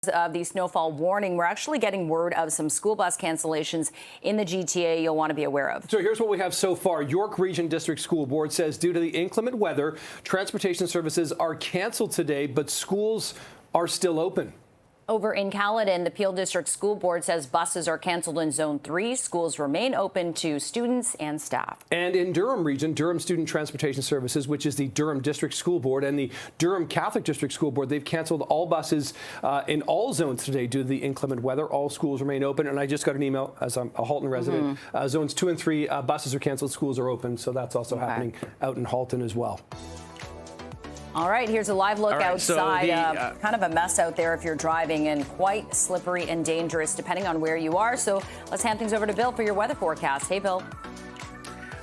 Of the snowfall warning, we're actually getting word of some school bus cancellations in the GTA you'll want to be aware of. So here's what we have so far. York Region District School Board says due to the inclement weather, transportation services are canceled today, but schools are still open. Over in Caledon, the Peel District School Board says buses are canceled in Zone 3. Schools remain open to students and staff. And in Durham Region, Durham Student Transportation Services, which is the Durham District School Board, and the Durham Catholic District School Board, they've canceled all buses in all zones today due to the inclement weather. All schools remain open. And I just got an email, as I'm a Halton resident, Zones 2 and 3, buses are canceled, schools are open. So that's also happening out in Halton as well. All right, here's a live look outside. Kind of a mess out there if you're driving, and quite slippery and dangerous depending on where you are. So let's hand things over to Bill for your weather forecast. Hey, Bill.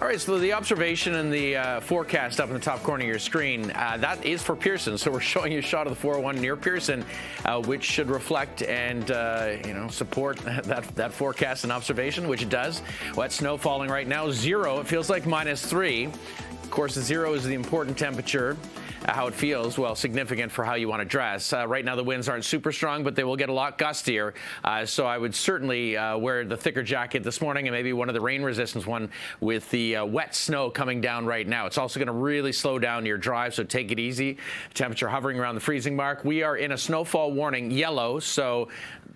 All right, so the observation and the forecast up in the top corner of your screen, that is for Pearson. So we're showing you a shot of the 401 near Pearson, which should reflect and, support that forecast and observation, which it does. Wet snow falling right now, 0. It feels like -3. Of course, the 0 is the important temperature. How it feels, well, significant for how you want to dress. Right now, the winds aren't super strong, but they will get a lot gustier. So I would certainly wear the thicker jacket this morning and maybe one of the rain-resistant one with the wet snow coming down right now. It's also going to really slow down your drive, so take it easy. Temperature hovering around the freezing mark. We are in a snowfall warning, yellow, so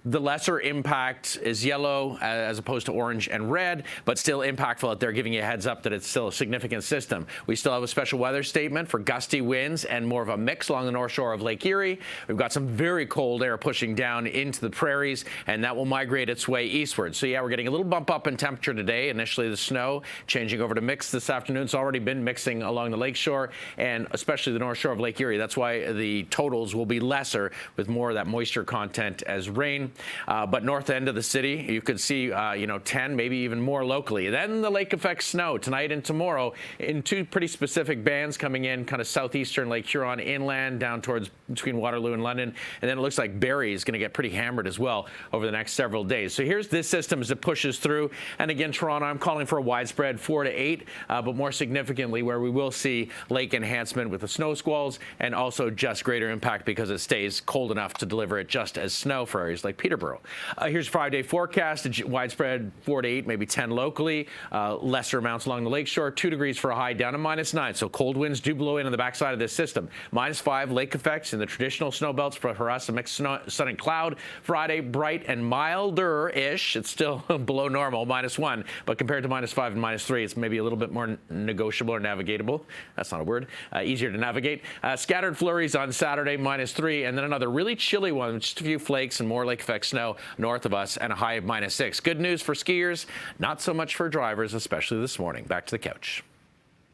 the lesser impact is yellow as opposed to orange and red, but still impactful out there, giving you a heads up that it's still a significant system. We still have a special weather statement for gusty winds and more of a mix along the north shore of Lake Erie. We've got some very cold air pushing down into the prairies, and that will migrate its way eastward. So yeah, we're getting a little bump up in temperature today. Initially the snow changing over to mix this afternoon. It's already been mixing along the lake shore and especially the north shore of Lake Erie. That's why the totals will be lesser with more of that moisture content as rain. But north end of the city, you could see 10, maybe even more locally. Then the lake effect snow tonight and tomorrow in two pretty specific bands coming in kind of southeastern Lake Huron inland down towards between Waterloo and London. And then it looks like Barrie is going to get pretty hammered as well over the next several days. So here's this system as it pushes through. And again, Toronto, I'm calling for a widespread 4 to 8, but more significantly where we will see lake enhancement with the snow squalls and also just greater impact because it stays cold enough to deliver it just as snow for areas like Peterborough. Here's a 5-day forecast, a widespread 4 to 8, maybe 10 locally, lesser amounts along the lakeshore, 2 degrees for a high down to -9. So cold winds do blow in on the backside of this system. -5 lake effects in the traditional snow belts for us, a mixed sun and cloud. Friday, bright and milder-ish. It's still below normal, -1, but compared to -5 and -3, it's maybe a little bit more negotiable or navigatable. That's not a word. Easier to navigate. Scattered flurries on Saturday, -3, and then another really chilly one, just a few flakes and more lake effect snow north of us, and a high of -6. Good news for skiers, not so much for drivers, especially this morning. Back to the couch.